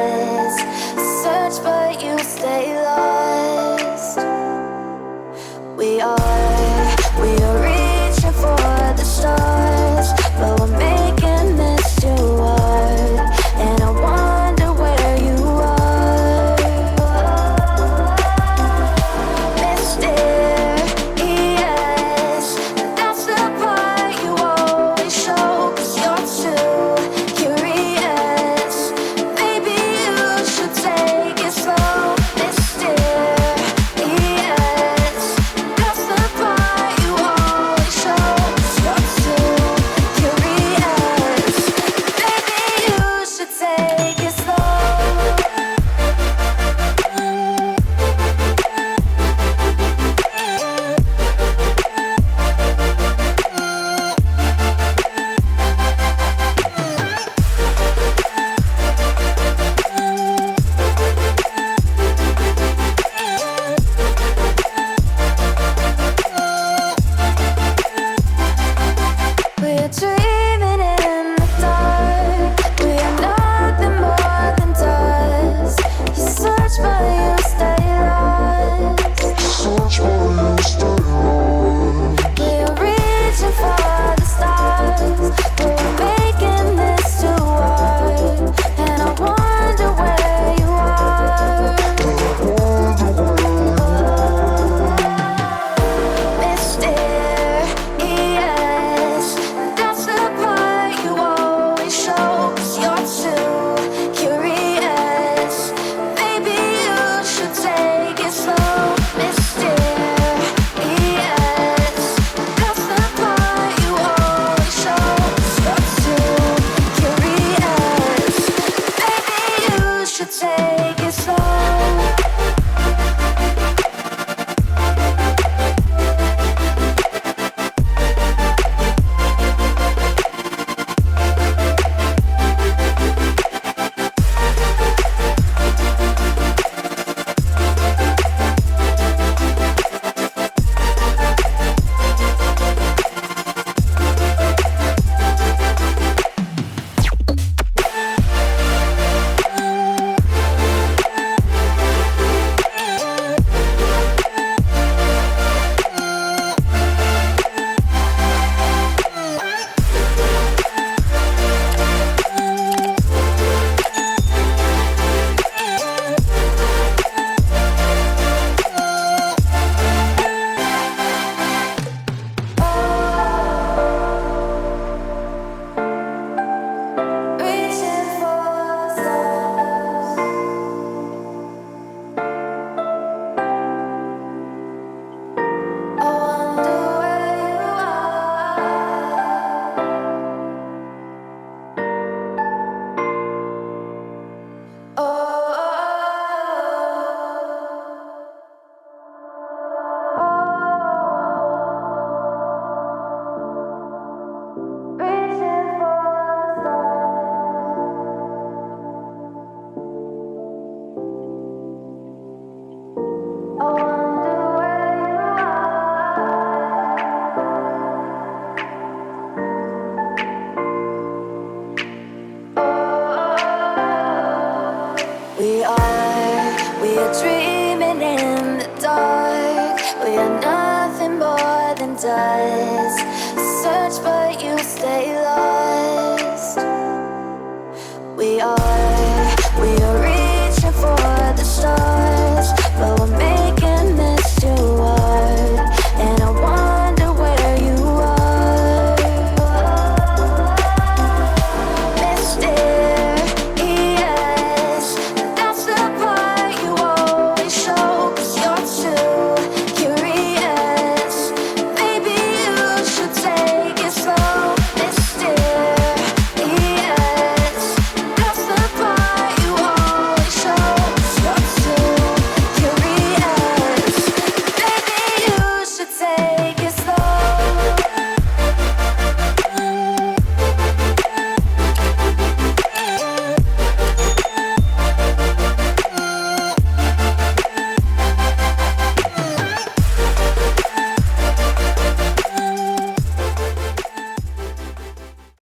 does. Search but you stay lost. We are reaching for the stars, but we're making this too hard. And I wonder where you are. Mysterious, that's the part you always show. 'Cause you're too curious. Maybe you should take it slow. Mysterious, that's the part you always show. 'Cause you're too curious. Maybe you should take it slow. We're dreaming in the dark. We are nothing more than dust. You search but you stay lost. We're reaching for the stars, but we're making this too hard. And I wonder where you are. Mysterious, that's the part you always show. 'Cause you're too curious. Maybe you should take it slow. Mysterious, that's the part you always show. 'Cause you're too curious. Maybe you should take it slow. Reaching for stars. I wonder where you are. Reaching for stars. I wonder where you are. We are dreaming in the dark. We are nothing more than dust. Search but you stay lost. We are